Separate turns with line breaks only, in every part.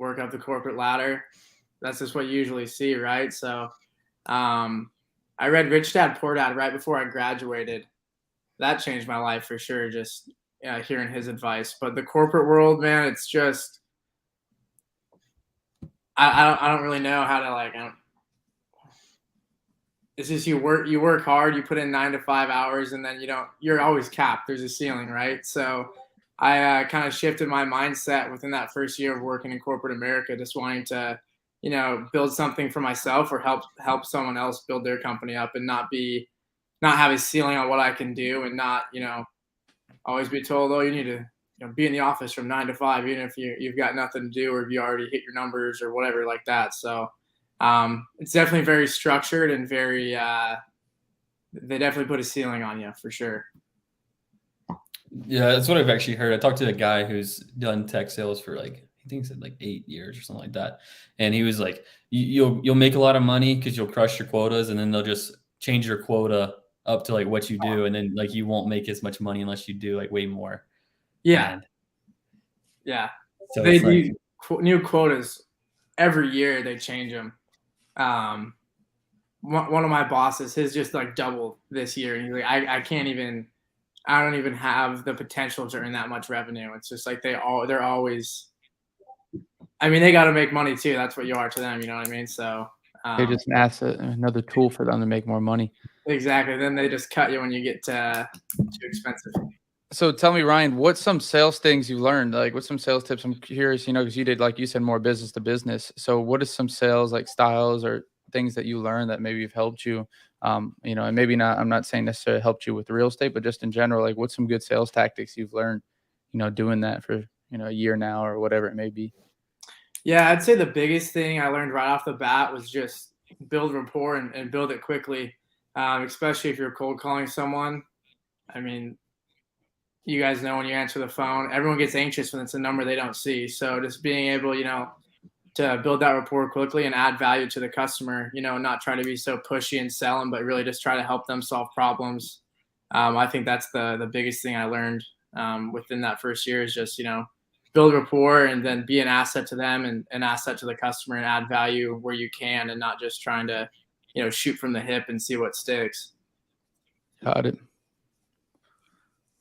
work up the corporate ladder. That's just what you usually see, right? So I read Rich Dad Poor Dad right before I graduated. That changed my life for sure, just hearing his advice. But the corporate world, man, it's just I don't really know how to it's just you work hard, you put in 9 to 5 hours, and then you're always capped. There's a ceiling, right? So I kind of shifted my mindset within that first year of working in corporate America, just wanting to, build something for myself or help someone else build their company up, and not have a ceiling on what I can do, and not, always be told, oh, you need to, be in the office from 9 to 5, even if you've got nothing to do, or if you already hit your numbers or whatever like that. So it's definitely very structured and very, they definitely put a ceiling on you for sure.
Yeah, that's what I've actually heard. I talked to a guy who's done tech sales for I think he said 8 years or something like that. And he was like, you'll make a lot of money because you'll crush your quotas, and then they'll just change your quota up to what you do. And then you won't make as much money unless you do way more.
Yeah.
And
yeah.
So
they do new quotas every year. They change them. One of my bosses, his just doubled this year. And he's like, I don't even have the potential to earn that much revenue. It's just they're always, they got to make money too. That's what you are to them. You know what I mean? So
they're just an asset, another tool for them to make more money.
Exactly. Then they just cut you when you get too expensive.
So tell me, Ryan, what's some sales things you learned? What's some sales tips? I'm curious, because you did, like you said, more business to business. So what is some sales styles or things that you learned that maybe have helped you? And maybe not, I'm not saying necessarily helped you with real estate, but just in general, what's some good sales tactics you've learned, doing that for, a year now or whatever it may be?
Yeah, I'd say the biggest thing I learned right off the bat was just build rapport and build it quickly, especially if you're cold calling someone. You guys know when you answer the phone, everyone gets anxious when it's a number they don't see. So just being able, to build that rapport quickly and add value to the customer, not try to be so pushy and sell them, but really just try to help them solve problems. I think that's the biggest thing I learned within that first year is just, build rapport and then be an asset to them and an asset to the customer and add value where you can, and not just trying to, shoot from the hip and see what sticks.
Got it.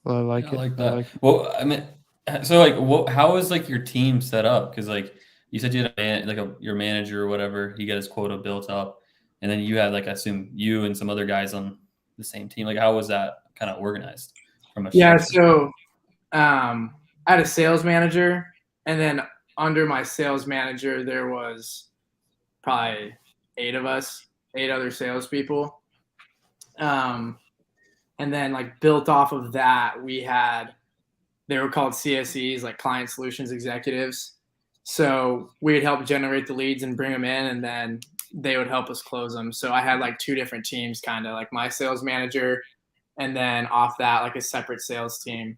Well, I like
that. Well, so how is your team set up? Because you said you had your manager or whatever, he got his quota built up, and then you had I assume you and some other guys on the same team. How was that kind of organized from a
So I had a sales manager, and then under my sales manager there was probably 8 other salespeople. And then built off of that, they were called CSEs, client solutions executives. So we'd help generate the leads and bring them in, and then they would help us close them. So I had 2 different teams, kind of my sales manager, and then off that, a separate sales team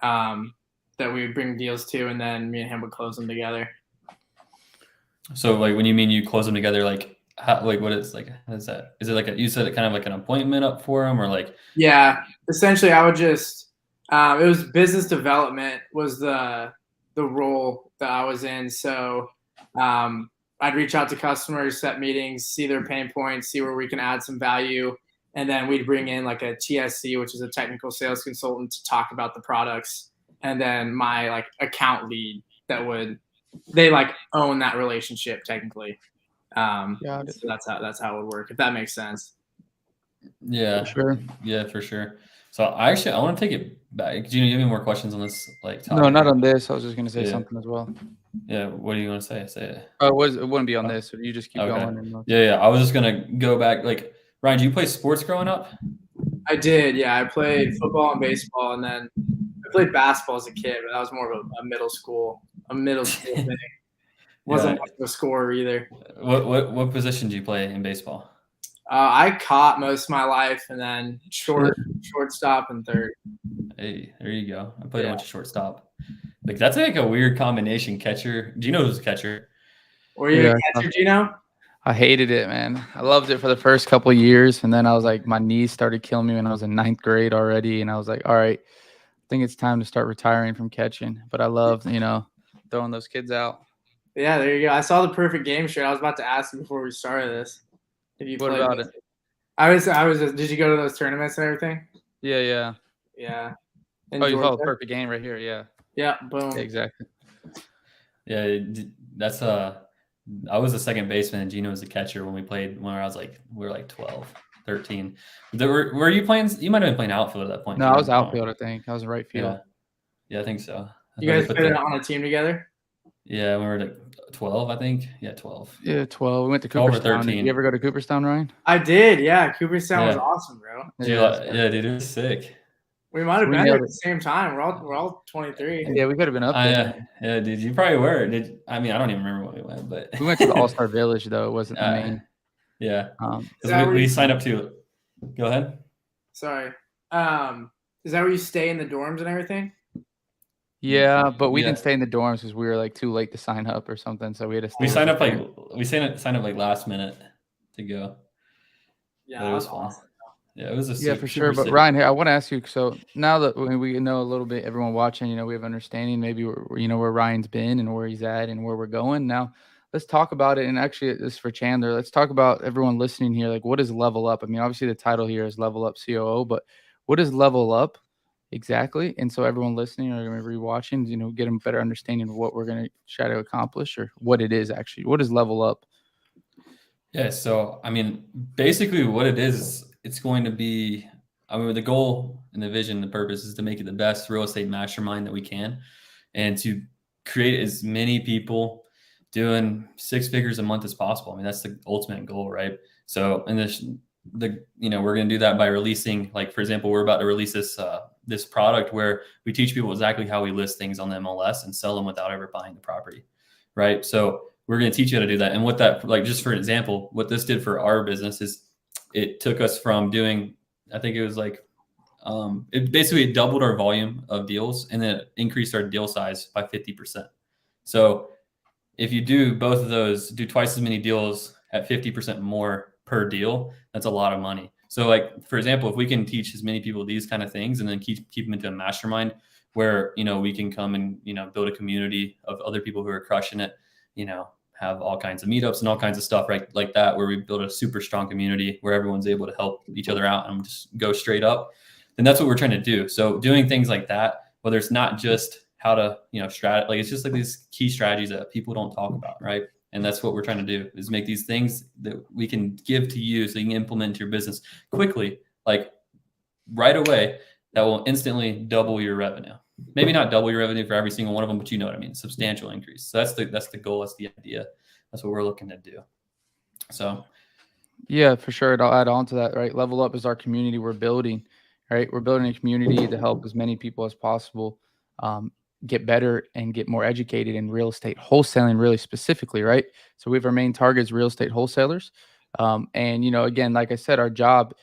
that we would bring deals to, and then me and him would close them together.
So when you mean you close them together, how, what is how is that? Is it you said kind of an appointment up for them, or
Yeah, essentially I would just it was business development was the role that I was in. So I'd reach out to customers, set meetings, see their pain points, see where we can add some value, and then we'd bring in a TSC, which is a technical sales consultant, to talk about the products, and then my account lead they own that relationship technically. So that's how it would work, if that makes sense.
Yeah,
for sure.
Yeah, for sure. So I want to take it back. Do you have any more questions on this topic?
No, not on this. I was just going to say something as well.
Yeah, what do you want to say? Say it.
It wouldn't be on this. So you just keep going.
Yeah. I was just going to go back. Ryan, did you play sports growing up?
I did, yeah. I played football and baseball, and then I played basketball as a kid, but that was more of a middle school thing. Wasn't much of a scorer either.
What position do you play in baseball?
I caught most of my life, and then shortstop and third.
Hey, there you go. I played a bunch of shortstop. That's a weird combination. Catcher. Do you know who's a catcher?
Were you a catcher, Gino?
I hated it, man. I loved it for the first couple of years, and then I was my knees started killing me when I was in 9th grade already, and I was all right, I think it's time to start retiring from catching. But I loved, throwing those kids out.
Yeah, there you go. I saw the perfect game shirt. I was about to ask you before we started this if you
What
played
about
this.
it?
I was. Did you go to those tournaments and everything?
Yeah.
Yeah. In
Oh, you follow
Georgia.
perfect game right here. Yeah.
Yeah. Boom.
Exactly.
Yeah, that's I was a second baseman and Gino was a catcher when we played when I was like we were like 12, 13. Were you playing? You might have been playing outfield at that point.
No,
Gino.
I was outfield. I think I was in right field.
Yeah, I think so.
You guys played on a team together?
Yeah, we were like 12, I think. Yeah, 12.
Yeah, 12. We went to
12 or
Cooperstown. Did
13.
you ever go to Cooperstown, Ryan?
I did. Yeah. Cooperstown was
Yeah.
awesome, bro.
Yeah, dude, it was sick.
We might have
We
been there
nailed
at the same time. We're all 23.
Yeah, we could have been up there.
Yeah, dude, you probably were. I mean, I don't even remember when we went, but
We went to the All-Star Village, though. It wasn't the main.
Yeah.
Is that where
we
you-
signed up to. Go ahead.
Sorry. Is that where you stay in the dorms and everything?
Yeah, but we
Yeah.
didn't stay in the dorms because we were like too late to sign up or something. So we had to.
We
stay
signed
with
up
the
signed up like last minute to go.
Yeah,
But
that
it
was
was fun.
awesome.
Yeah, it was a
Yeah,
super
for sure. But
sick-
Ryan, here I want to ask you. So now that we know a little bit, everyone watching, we have understanding maybe where Ryan's been and where he's at and where we're going. Now, let's talk about it. And actually, this is for Chandler. Let's talk about everyone listening here. Like, what is Level Up? I mean, obviously the title here is Level Up COO, but what is Level Up exactly? And so everyone listening or maybe rewatching, get a better understanding of what we're going to try to accomplish or what it is actually. What is Level Up?
Yeah, so I mean, basically what it is, it's going to be, the goal and the vision, the purpose is to make it the best real estate mastermind that we can and to create as many people doing 6 figures a month as possible. I mean, that's the ultimate goal, right? So, and we're going to do that by releasing, like, for example, we're about to release this product where we teach people exactly how we list things on the MLS and sell them without ever buying the property, right? So we're going to teach you how to do that. And what that, like, just for example, what this did for our business is it took us from doing, I think it was like, it basically doubled our volume of deals and then it increased our deal size by 50%. So if you do both of those, do twice as many deals at 50% more per deal, that's a lot of money. So, like, for example, if we can teach as many people these kind of things and then keep them into a mastermind where, we can come and, build a community of other people who are crushing it, have all kinds of meetups and all kinds of stuff, right? Like that, where we build a super strong community where everyone's able to help each other out and just go straight up. Then that's what we're trying to do. So doing things like that, whether it's not just how to, like, it's just like these key strategies that people don't talk about, right? And that's what we're trying to do, is make these things that we can give to you so you can implement into your business quickly, like right away, that will instantly double your revenue. Maybe not double your revenue for every single one of them, but you know what I mean, substantial increase. So that's the goal, that's the idea. That's what we're looking to do. So
yeah, for sure. I'll add on to that, right? Level Up is our community we're building, right? We're building a community to help as many people as possible get better and get more educated in real estate wholesaling, really specifically, right? So we have our main targets, real estate wholesalers. And, again, like I said, our job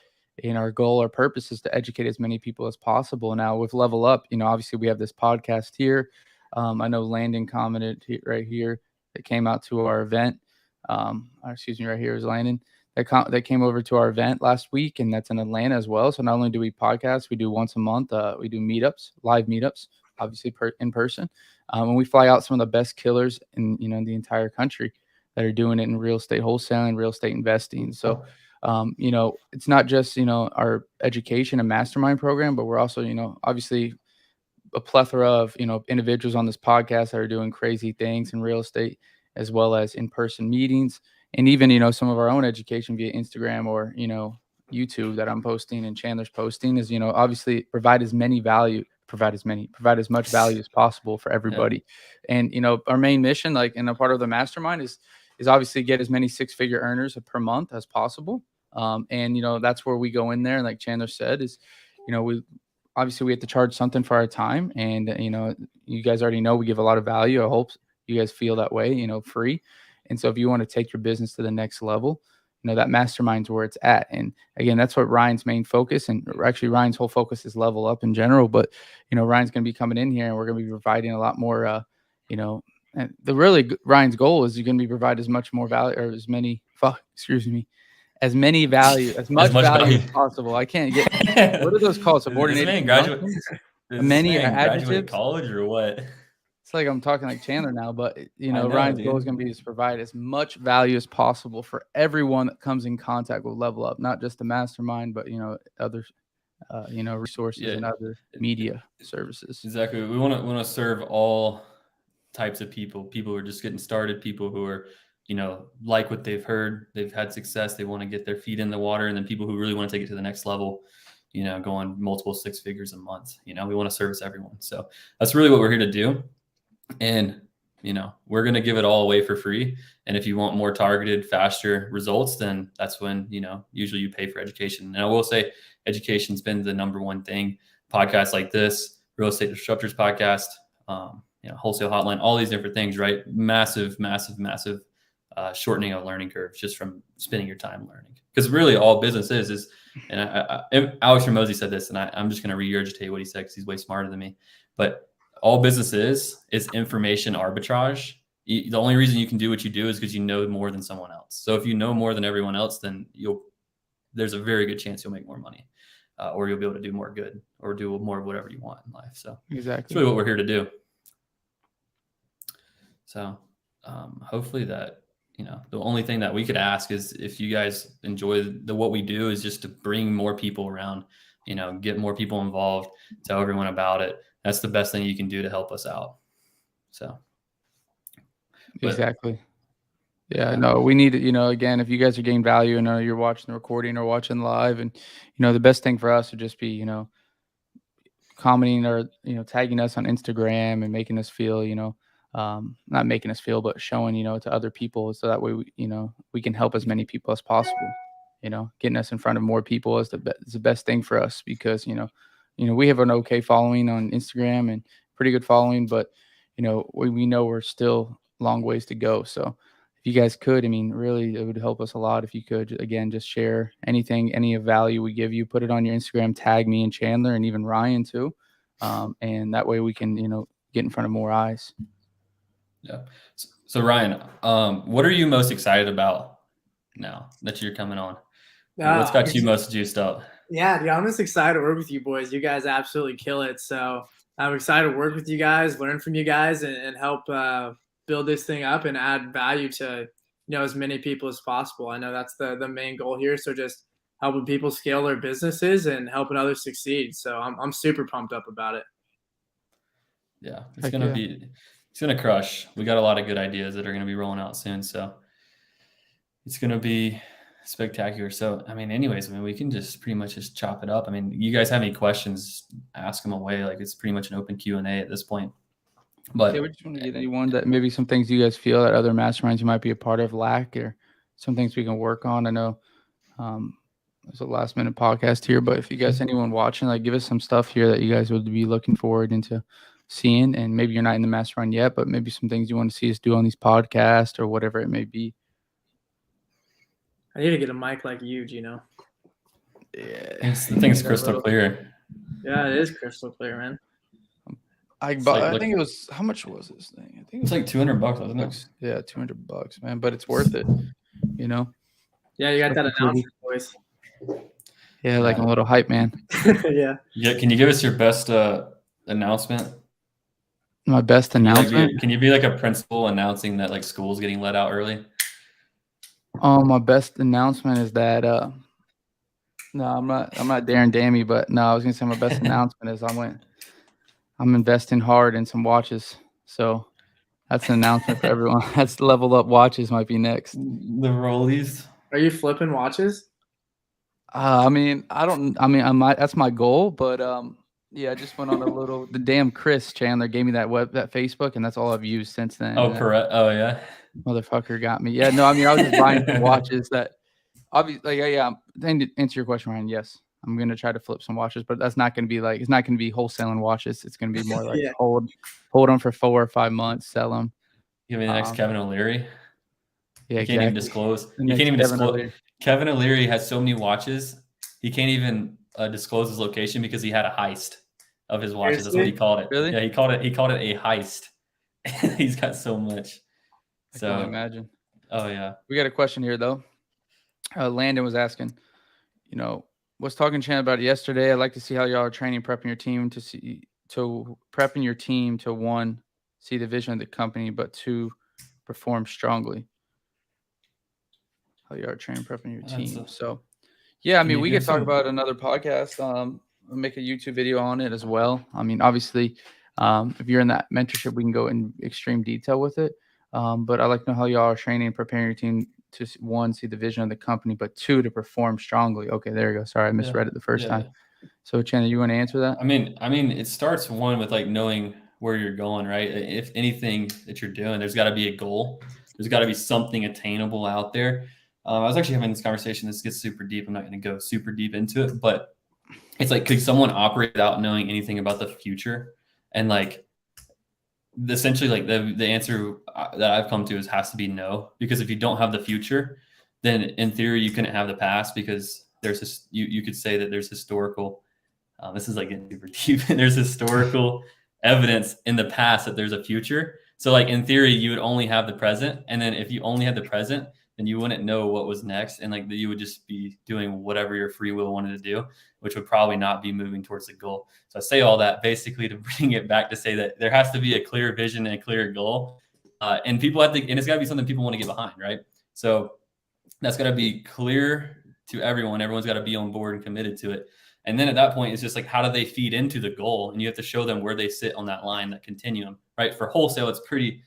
and our goal, our purpose is to educate as many people as possible. Now with Level Up, obviously we have this podcast here. I know Landon commented right here that came out to our event. Right here is Landon that came over to our event last week, and that's in Atlanta as well. So not only do we podcast, we do once a month. We do meetups, live meetups, obviously in person. And we fly out some of the best killers in the entire country that are doing it in real estate wholesaling, real estate investing. So it's not just our education and mastermind program, but we're also obviously a plethora of individuals on this podcast that are doing crazy things in real estate, as well as in-person meetings, and even much of our own education via Instagram or YouTube that I'm posting and Chandler's posting is obviously provide as much value as possible for everybody. Yeah. And our main mission, like, and a part of the mastermind is obviously get as many 6-figure earners per month as possible. And that's where we go in there, and like Chandler said, is we have to charge something for our time, and you guys already know we give a lot of value. I hope you guys feel that way, free. And so if you want to take your business to the next level, that mastermind's where it's at. And again, that's what Ryan's main focus, and actually Ryan's whole focus is Level Up in general. But Ryan's going to be coming in here, and we're going to be providing a lot more. And Ryan's goal is you're going to be provide as much more value, or as many. As much value as possible. I can't get what are those called? Subordinated.
Graduate college or what?
it's like I'm talking like Chandler now, but
I know,
Ryan's goal is
dude.
going to be to provide as much value as possible for everyone that comes in contact with Level Up, not just the mastermind, but other resources
Yeah,
and other media services.
exactly. We want to serve all types of people who are just getting started, people who are, like what they've heard, they've had success, they want to get their feet in the water, and then people who really want to take it to the next level, going multiple 6 figures a month. We want to service everyone. So that's really what we're here to do. And, we're going to give it all away for free. And if you want more targeted, faster results, then that's when, usually you pay for education. And I will say education's been the number one thing. Podcasts like this, Real Estate Disruptors podcast, wholesale hotline, all these different things, right? Massive shortening of learning curves just from spending your time learning. Because really all business is, and Alex Ramosi said this, and I'm just going to regurgitate what he said because he's way smarter than me. But all business is information arbitrage. The only reason you can do what you do is because you know more than someone else. So if you know more than everyone else, then there's a very good chance you'll make more money, or you'll be able to do more good or do more of whatever you want in life. So
exactly,
that's really what we're here to do. So hopefully that, the only thing that we could ask is if you guys enjoy what we do is just to bring more people around, get more people involved, tell everyone about it. That's the best thing you can do to help us out. So.
Exactly. Yeah, no, we need to, again, if you guys are getting value and you're watching the recording or watching live, and, the best thing for us would just be, commenting or, tagging us on Instagram and making us feel, not making us feel, but showing, to other people. So that way, we can help as many people as possible. Getting us in front of more people is the best thing for us because, we have an okay following on Instagram and pretty good following, but, we know we're still long ways to go. So if you guys could, really, it would help us a lot if you could, again, just share anything, any of value we give you, put it on your Instagram, tag me and Chandler and even Ryan too. And that way we can, get in front of more eyes.
Yeah. So Ryan, what are you most excited about now that you're coming on? What's got you most juiced up?
Yeah, dude, I'm just excited to work with you boys. You guys absolutely kill it. So I'm excited to work with you guys, learn from you guys, and help build this thing up and add value to as many people as possible. I know that's the main goal here. So just helping people scale their businesses and helping others succeed. So I'm super pumped up about it.
Yeah, it's gonna crush. We got a lot of good ideas that are gonna be rolling out soon. So it's gonna be spectacular. So anyways, we can just pretty much just chop it up. You guys have any questions, ask them away. Like it's pretty much an open Q&A at this point. But
yeah, we just want to get anyone that maybe some things you guys feel that other masterminds you might be a part of lack, or some things we can work on. I know it's a last minute podcast here, but if you guys, anyone watching, like give us some stuff here that you guys would be looking forward into seeing, and maybe you're not in the mastermind yet, but maybe some things you want to see us do on these podcasts or whatever it may be.
I need to get a mic like you, Gino.
Yeah,
the thing's crystal clear.
Yeah, it is crystal clear, man.
I think it was, how much was this thing? I think
it's like $200, wasn't it?
Yeah, $200, man, but it's worth it,
Yeah, you got that announcement voice.
Yeah, like a little hype man.
Yeah.
Can you give us your best announcement?
My best announcement?
Can you be like a principal announcing that like school's getting let out early?
My best announcement is that no, I'm not Darren Dammy, but no, I was gonna say my best announcement is I'm investing hard in some watches. So that's an announcement for everyone. That's Level Up watches might be next.
The Rollies.
Are you flipping watches?
I might, that's my goal, but yeah, I just went on the damn Chris Chandler gave me that Facebook, and that's all I've used since then.
Oh, correct. Oh yeah.
Motherfucker got me. Yeah, no, I was just buying some watches that obviously, yeah. Then to answer your question, Ryan, yes, I'm gonna try to flip some watches, but that's not gonna be it's not gonna be wholesaling watches. It's gonna be more like hold them for 4 or 5 months, sell them.
Give me the next Kevin O'Leary.
Yeah,
you can't even disclose. You can't even disclose. Kevin O'Leary has so many watches. He can't even disclose his location because he had a heist of his watches. That's what he called it.
Really?
Yeah, he called it a heist. He's got so much.
So I can imagine.
Oh yeah.
We got a question here though. Landon was asking, was talking to Chan about it yesterday. I'd like to see how y'all are prepping your team to 1 see the vision of the company, but 2, perform strongly. How you are training, prepping your team. So, yeah, I mean, we could talk about another podcast. Make a YouTube video on it as well. I mean, obviously, if you're in that mentorship, we can go in extreme detail with it. But I like to know how y'all are training and preparing your team to, 1, see the vision of the company, but 2, to perform strongly. Okay, there you go. Sorry, I misread it the first time. So, Chandler, you want to answer that?
I mean, it starts with like knowing where you're going, right? If anything that you're doing, there's got to be a goal. There's got to be something attainable out there. I was actually having this conversation. This gets super deep. I'm not going to go super deep into it, but it's like, could someone operate without knowing anything about the future? And like, essentially, like the answer that I've come to has to be no, because if you don't have the future, then in theory you couldn't have the past, because there's this, you could say that there's historical. This is like getting super deep. There's historical evidence in the past that there's a future. So like in theory, you would only have the present, and then if you only had the present, then you wouldn't know what was next, and like you would just be doing whatever your free will wanted to do, which would probably not be moving towards the goal. So I say all that basically to bring it back to say that there has to be a clear vision and a clear goal, and people have to, and it's got to be something people want to get behind, right? So that's got to be clear to everyone. Everyone's got to be on board and committed to it. And then at that point, it's just like, how do they feed into the goal? And you have to show them where they sit on that line, that continuum, right? For wholesale, it's pretty,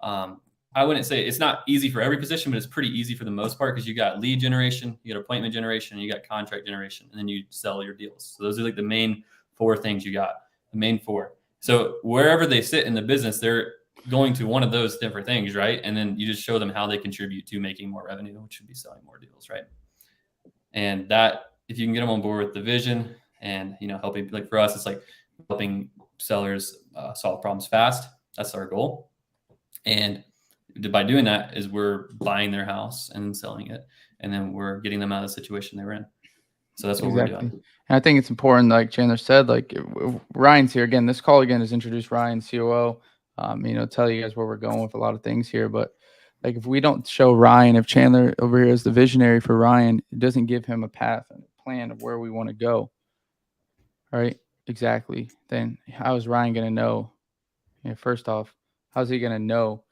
I wouldn't say it's not easy for every position, but it's pretty easy for the most part, because you got lead generation, you got appointment generation, and you got contract generation, and then you sell your deals. So those are like the main 4 things you got, the main 4. So wherever they sit in the business, they're going to one of those different things, right? And then you just show them how they contribute to making more revenue, which would be selling more deals, right? And that, if you can get them on board with the vision and, helping, like for us, it's like helping sellers solve problems fast. That's our goal. And by doing that is we're buying their house and selling it, and then we're getting them out of the situation they were in. So that's what we're doing.
And I think it's important, like Chandler said, like Ryan's here again. This call again is introduce Ryan, COO. Tell you guys where we're going with a lot of things here. But like, if we don't show Ryan, if Chandler over here is the visionary for Ryan, it doesn't give him a path and a plan of where we want to go. All right, exactly. Then how is Ryan going to know? First off, how's he going to know,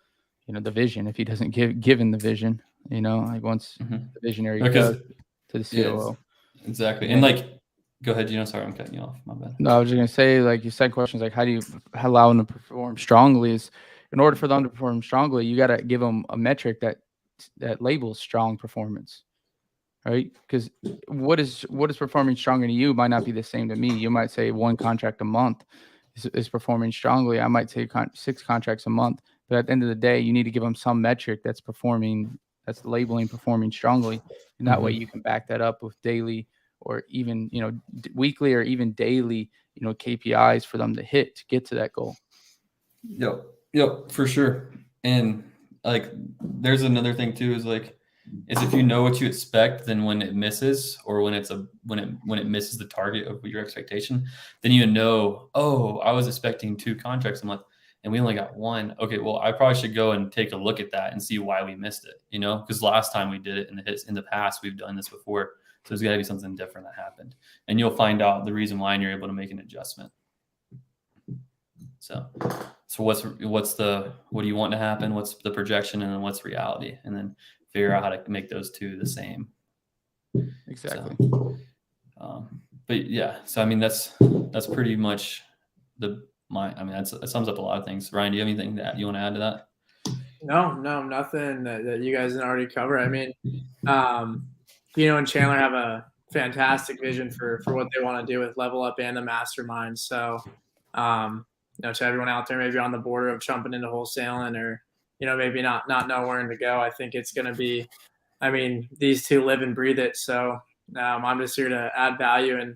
the vision if he doesn't given the vision? Like once the visionary goes to the COO.
Yeah, exactly. And like, go ahead. Sorry, I'm cutting you off. My bad.
No, I was just gonna say, like, your second question is like, how do you allow them to perform strongly? Is in order for them to perform strongly, you got to give them a metric that labels strong performance, right? Because what is performing stronger to you might not be the same to me. You might say 1 contract a month is performing strongly. I might say 6 contracts a month. But at the end of the day, you need to give them some metric that's labeling performing strongly, and that way you can back that up with daily or even weekly or even daily KPIs for them to hit to get to that goal.
Yep, for sure. And like, there's another thing too, is if you know what you expect, then when it misses, or when it misses the target of your expectation, then I was expecting 2 contracts a month and we only got 1. Okay, well, I probably should go and take a look at that and see why we missed it, because last time we did it in the past, we've done this before. So there's got to be something different that happened, and you'll find out the reason why, and you're able to make an adjustment. So what do you want to happen? What's the projection, and then what's reality, and then figure out how to make those 2 the same.
Exactly.
But yeah, so I mean, that's pretty much that sums up a lot of things. Ryan, do you have anything that you want to add to that?
No, nothing that you guys didn't already cover. I mean, and Chandler have a fantastic vision for what they want to do with Level Up and the Mastermind. So, to everyone out there, maybe on the border of jumping into wholesaling, or, maybe not know where to go, I think it's going to be, these 2 live and breathe it. So I'm just here to add value and,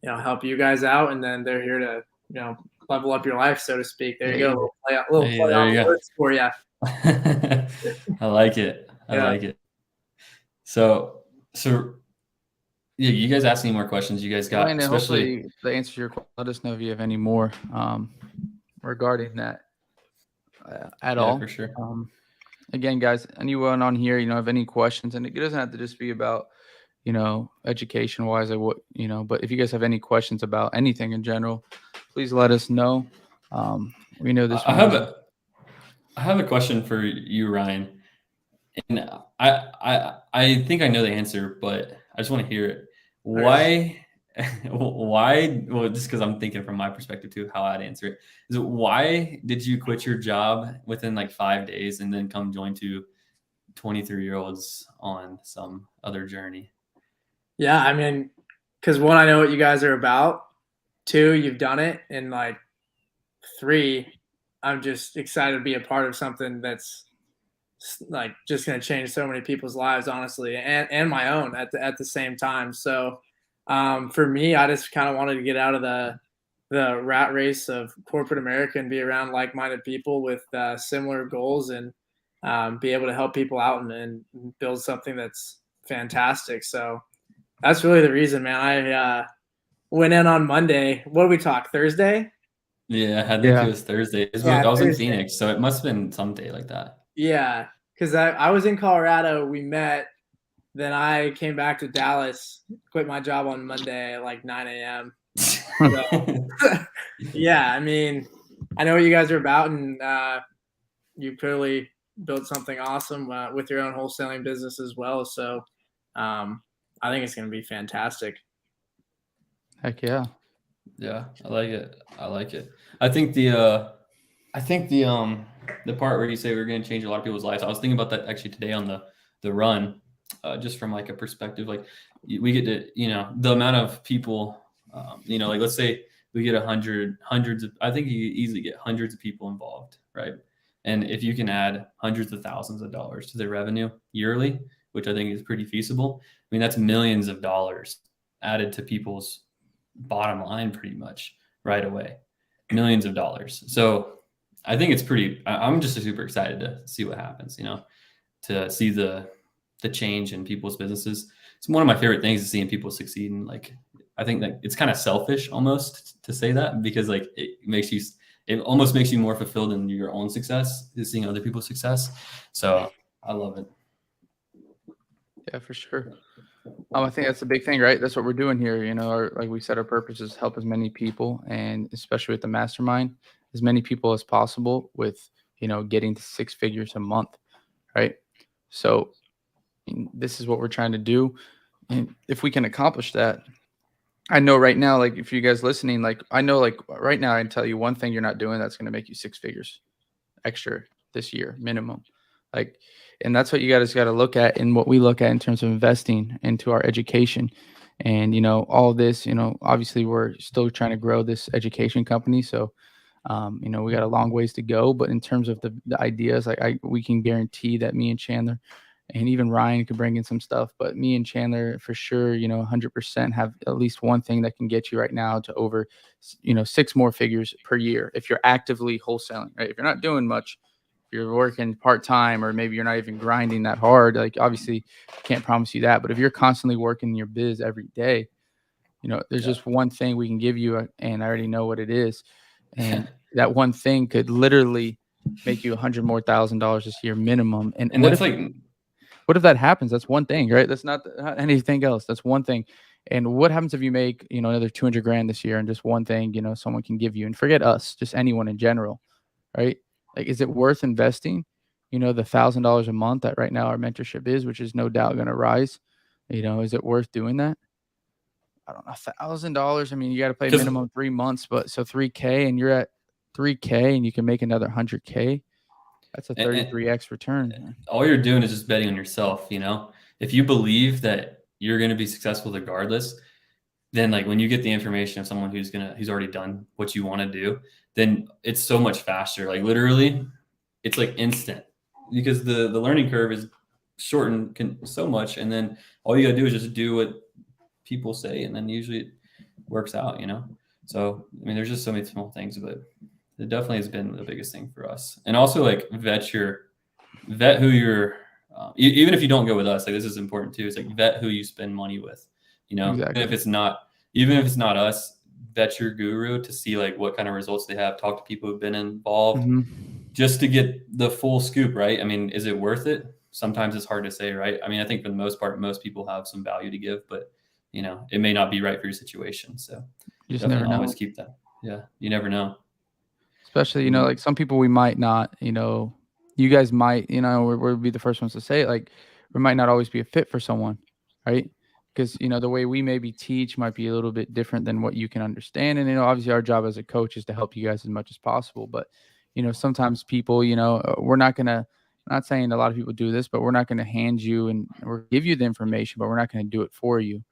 help you guys out. And then they're here to, level up your life, so to speak. There you go. A little play on words for you.
I like it. I like it. So yeah, you guys ask any more questions you guys got?
Ryan, especially the answer to your question. Let us know if you have any more regarding that at all.
For sure.
Again, guys, anyone on here, have any questions, and it doesn't have to just be about, education wise or but if you guys have any questions about anything in general, please let us know. We know this.
I I have a question for you, Ryan. And I think I know the answer, but I just want to hear it. Why why well, just because I'm thinking from my perspective too, how I'd answer it. Is it why did you quit your job within like 5 days and then come join 23-year-olds on some other journey?
Yeah, I mean, because one, I know what you guys are about. Two, you've done it, and like three, I'm just excited to be a part of something that's like just going to change so many people's lives, honestly, and my own at the same time. So for me, I just kind of wanted to get out of the rat race of corporate America and be around like-minded people with similar goals, and be able to help people out and build something that's fantastic. So that's really the reason, man. I went in on Monday. What did we talk? Thursday?
Yeah, I think it
Yeah.
was Thursday.
Yeah,
I was in
Thursday.
Phoenix, so it must have been some day like that.
Yeah, because I was in Colorado. We met. Then I came back to Dallas, quit my job on Monday at like 9 a.m. So, yeah, I mean, I know what you guys are about, and you clearly built something awesome with your own wholesaling business as well. So I think it's going to be fantastic.
Heck yeah.
Yeah, I like it. I like it. I think the part where you say we're going to change a lot of people's lives. I was thinking about that actually today on the run, just from like a perspective, like we get to, the amount of people, like let's say we get hundreds of, I think you easily get hundreds of people involved, right? And if you can add hundreds of thousands of dollars to their revenue yearly, which I think is pretty feasible, I mean, that's millions of dollars added to people's bottom line pretty much right away, millions of dollars. So I think it's I'm just super excited to see what happens, to see the change in people's businesses. It's one of my favorite things is seeing people succeed. And like, I think that it's kind of selfish almost to say that, because like it almost makes you more fulfilled in your own success, is seeing other people's success. So I love it.
Yeah, for sure. I think that's a big thing, right? That's what we're doing here. Like we said, our purpose is help as many people, and especially with the mastermind, as many people as possible with, getting to 6 figures a month, right? So this is what we're trying to do. And if we can accomplish that, I know right now, like if you guys listening, like I know like right now I can tell you one thing you're not doing that's going to make you 6 figures extra this year minimum. Like, and that's what you guys got to look at, and what we look at in terms of investing into our education. And all this, obviously we're still trying to grow this education company, so we got a long ways to go. But in terms of the ideas, like we can guarantee that me and Chandler, and even Ryan could bring in some stuff, but me and Chandler for sure, 100% have at least one thing that can get you right now to over 6 more figures per year if you're actively wholesaling, right? If you're not doing much, you're working part-time, or maybe you're not even grinding that hard, like obviously can't promise you that. But if you're constantly working your biz every day, there's just one thing we can give you, and I already know what it is. And that one thing could literally make you $100,000 this year minimum. And
that's like,
what if that happens? That's one thing, right? That's not anything else. That's one thing. And what happens if you make, another 200 grand this year, and just one thing, someone can give you, and forget us, just anyone in general, right? Like, is it worth investing, the $1,000 a month that right now our mentorship is, which is no doubt going to rise? Is it worth doing that? I don't know, $1,000. I mean, you got to pay minimum 3 months, but so 3K, and you're at 3K, and you can make another 100K. That's a 33x return.
All you're doing is just betting on yourself. If you believe that you're going to be successful regardless, then like when you get the information of someone who's already done what you want to do, then it's so much faster. Like literally, it's like instant, because the learning curve is shortened so much, and then all you gotta do is just do what people say, and then usually it works out. So I mean, there's just so many small things, but it definitely has been the biggest thing for us. And also like vet who you're, even if you don't go with us, like this is important too. It's like vet who you spend money with,
Exactly.
even if it's not us, vet your guru to see like what kind of results they have. Talk to people who've been involved, just to get the full scoop, right? I mean, is it worth it? Sometimes it's hard to say, right? I mean, I think for the most part, most people have some value to give, but it may not be right for your situation. So
you just never know.
Always keep that. Yeah, you never know.
Especially, like some people we might not, you guys might, we'll be the first ones to say it, like we might not always be a fit for someone, right? Because, the way we maybe teach might be a little bit different than what you can understand. And, obviously our job as a coach is to help you guys as much as possible. But, sometimes people, we're not going to, not saying a lot of people do this, but we're not going to hand you or give you the information, but we're not going to do it for you.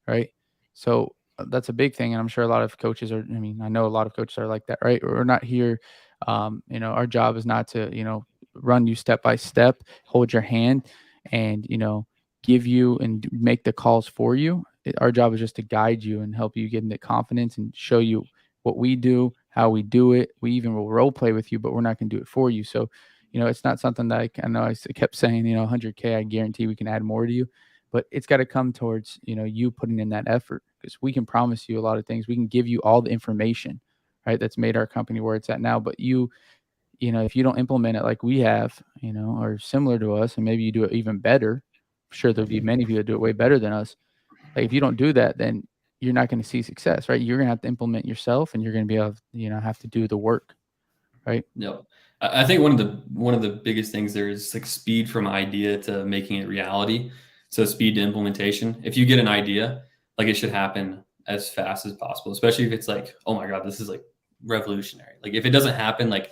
Right. So that's a big thing. And I'm sure a lot of coaches I know a lot of coaches are like that, right? We're not here. Our job is not to, run you step by step, hold your hand and, give you and make the calls for you. Our job is just to guide you and help you get into confidence and show you what we do, how we do it. We even will role play with you, but we're not going to do it for you. So, it's not something that I know I kept saying, 100K, I guarantee we can add more to you, but it's got to come towards, you putting in that effort, because we can promise you a lot of things. We can give you all the information, right, that's made our company where it's at now. But if you don't implement it like we have, or similar to us, and maybe you do it even better, I'm sure there'll be many people that do it way better than us. Like if you don't do that, then you're not going to see success, right? You're going to have to implement yourself, and you're going to be able to, have to do the work, right?
Yep. I think one of the biggest things there is like speed from idea to making it reality. So speed to implementation. If you get an idea, like it should happen as fast as possible, especially if it's like, oh my God, this is like revolutionary. Like if it doesn't happen like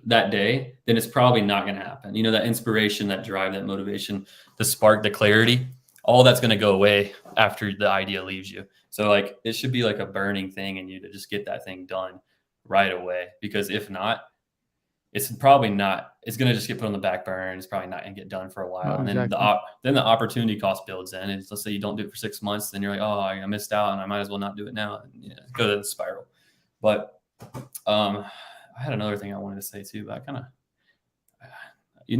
that day, then it's probably not going to happen. That inspiration, that drive, that motivation, the spark, the clarity, all that's going to go away after the idea leaves you. So like it should be like a burning thing in you to just get that thing done right away, because if not, it's probably not, it's going to just get put on the back burner, and it's probably not going to get done for a while. And
Exactly.
then the opportunity cost builds in. And let's say you don't do it for 6 months, then you're like, oh, I missed out and I might as well not do it now. And, go to the spiral. But I had another thing I wanted to say too, but I kind of,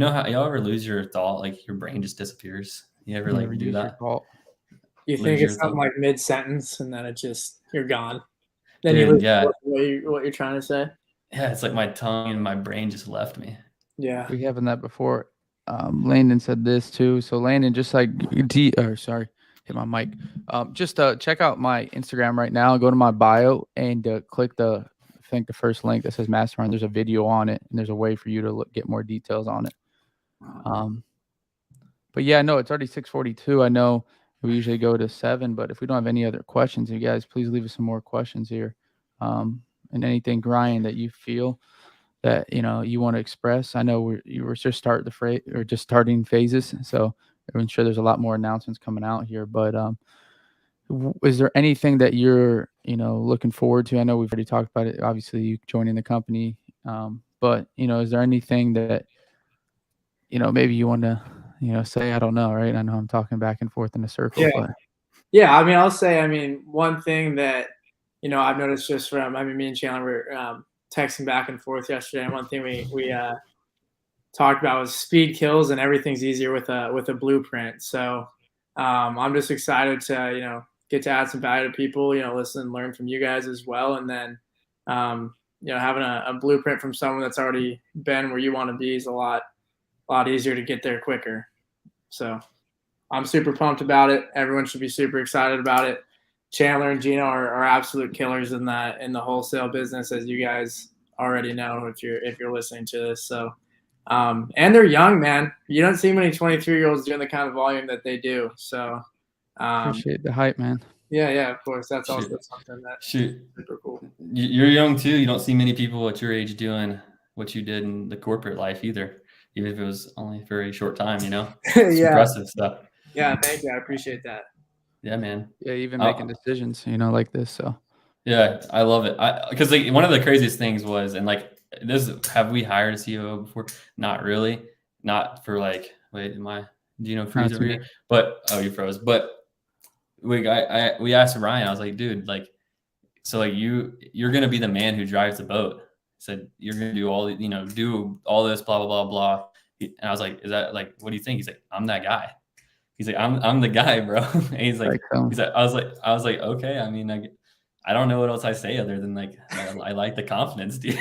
how y'all ever lose your thought, like your brain just disappears? You ever like do that?
You think it's something like mid-sentence and then you're gone. Then
Dude,
you lose
yeah.
what you're trying to say.
Yeah, it's like my tongue and my brain just left me.
Yeah.
We haven't that before. Landon said this too. So Landon, just like hit my mic. Just check out my Instagram right now. Go to my bio and click the first link that says Mastermind. There's a video on it, and there's a way for you to get more details on it. But yeah, no, it's already 6:42. I know we usually go to 7, but if we don't have any other questions, you guys please leave us some more questions here. And anything, Ryan, that you feel that you want to express. I know you were just starting phases, so I'm sure there's a lot more announcements coming out here. But is there anything that you're looking forward to? I know we've already talked about it. Obviously, you joining the company, but is there anything that maybe you want to say? I don't know, right? I know I'm talking back and forth in a circle,
yeah.
but
yeah. I'll say. One thing that I've noticed just from me and Chandler were texting back and forth yesterday, and one thing we talked about was speed kills, and everything's easier with a blueprint. So I'm just excited to get to add some value to people, listen and learn from you guys as well, and then having a blueprint from someone that's already been where you want to be is a lot easier to get there quicker. So I'm super pumped about it. Everyone should be super excited about it. Chandler and Gino are absolute killers in the wholesale business, as you guys already know if you're listening to this. So, and they're young, man. You don't see many 23-year-olds doing the kind of volume that they do. So,
appreciate the hype, man.
Yeah, of course. That's also something that's super cool.
You're young too. You don't see many people at your age doing what you did in the corporate life either, even if it was only for a short time. It's impressive stuff.
Yeah, thank you. I appreciate that.
Yeah, man.
Yeah, even making decisions, like this. So
yeah, I love it. Because one of the craziest things was, and like this, have we hired a COO before? Not really. Not for like, wait, do you know freeze over here? But you froze. But we asked Ryan. I was like, dude, like, so like you're gonna be the man who drives the boat. He said you're gonna do all do all this, blah blah blah blah. And I was like, is that like, what do you think? He's like, I'm that guy. He's like, I'm the guy, bro. And he's like, I was like, okay. I don't know what else I say other than like, I like the confidence, dude.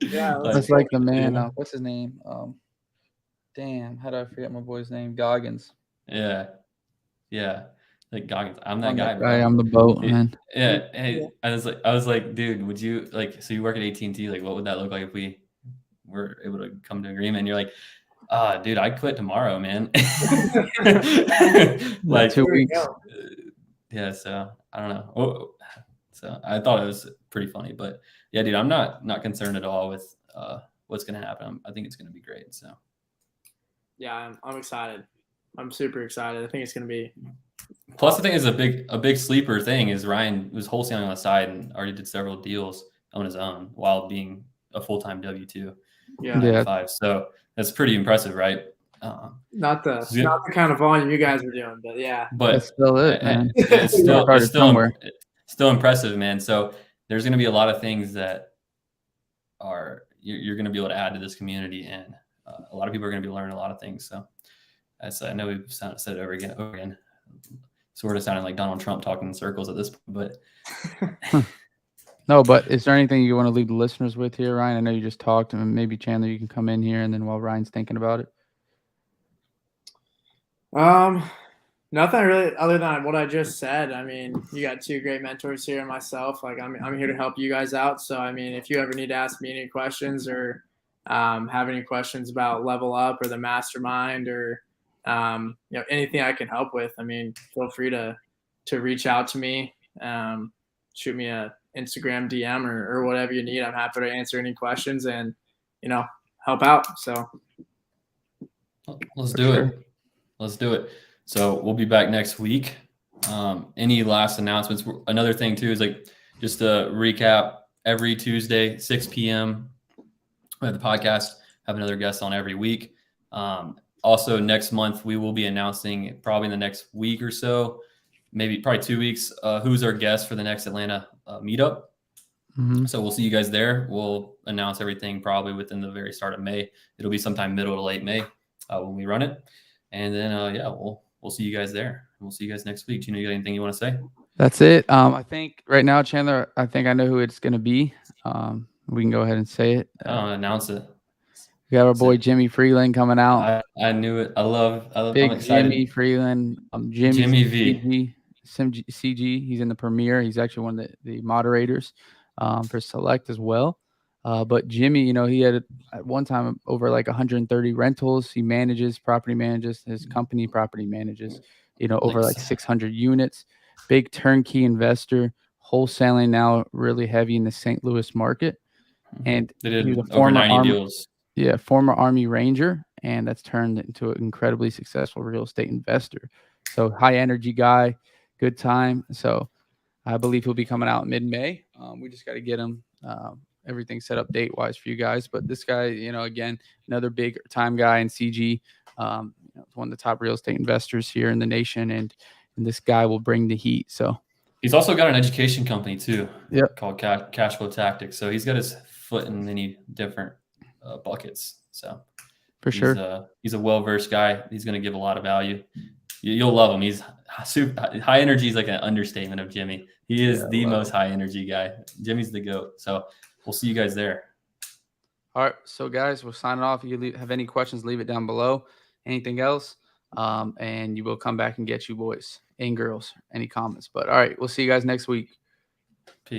Yeah,
that's like the man. What's his name? Damn, how do I forget my boy's name? Goggins.
Yeah, like Goggins. I'm that guy, bro.
I'm the boat, man.
Yeah. Hey, I was like, dude, would you like? So you work at AT&T? Like, what would that look like if we we're able to come to agreement. And you're like, dude, I quit tomorrow, man. Like
2 weeks.
yeah. So I don't know. So I thought it was pretty funny, but yeah, dude, I'm not concerned at all with what's going to happen. I think it's going to be great. So
yeah, I'm excited. I'm super excited. I think it's going to be.
Plus, the thing is a big sleeper thing is Ryan was wholesaling on the side and already did several deals on his own while being a full-time W-2.
Yeah.
5. So that's pretty impressive, right?
Not the kind of volume you guys were doing, but yeah.
But
That's still it, man.
it's
somewhere.
still impressive, man. So there's going to be a lot of things that you're going to be able to add to this community, and a lot of people are going to be learning a lot of things. So as I know we've said it over again, sort of sounding like Donald Trump talking in circles at this point, but
no. But is there anything you want to leave the listeners with here, Ryan? I know you just talked, and maybe Chandler, you can come in here, and then while Ryan's thinking about it.
Nothing really other than what I just said. I mean, you got 2 great mentors here and myself. Like I'm here to help you guys out. So I mean, if you ever need to ask me any questions or have any questions about Level Up or the Mastermind or anything I can help with, I mean, feel free to reach out to me. Shoot me a Instagram DM or whatever you need. I'm happy to answer any questions and help out. So
let's do it. So we'll be back next week. Any last announcements? Another thing too is like just to recap, every Tuesday, 6 p.m. we have the podcast, have another guest on every week. Also next month, we will be announcing probably in the next week or so, probably 2 weeks, who's our guest for the next Atlanta meetup.
Mm-hmm.
So we'll see you guys there. We'll announce everything probably within the very start of May. It'll be sometime middle to late May when we run it. And then, we'll see you guys there. We'll see you guys next week. Do you got anything you want to say?
That's it. I think right now, Chandler, I think I know who it's going to be. We can go ahead and say it.
Announce it.
We got our boy Jimmy Freeland coming out.
I knew it. I love
Big
I'm excited.
Jimmy Freeland. Jimmy V. CG. He's in the premiere. He's actually one of the moderators for Select as well. But Jimmy, he had at one time over like 130 rentals. He property manages, his company property manages, over like 600 units. Big turnkey investor, wholesaling now really heavy in the St. Louis market. And
they did
he was a
over 90 deals.
Yeah, former Army Ranger, and that's turned into an incredibly successful real estate investor. So high energy guy, good time. So I believe he'll be coming out mid-May. We just got to get him everything set up date-wise for you guys. But this guy, again, another big time guy in CG, one of the top real estate investors here in the nation, and this guy will bring the heat. So
he's also got an education company too,
called
Cash Flow Tactics. So he's got his foot in many different buckets. So
for sure,
he's a well-versed guy. He's going to give a lot of value. You'll love him. He's super high energy. Is like an understatement of Jimmy. He is the most high energy guy. Jimmy's the GOAT. So we'll see you guys there.
All right. So guys, we're signing off. If you have any questions, leave it down below. Anything else? And you will come back and get you boys and girls any comments. But all right, we'll see you guys next week.
Peace.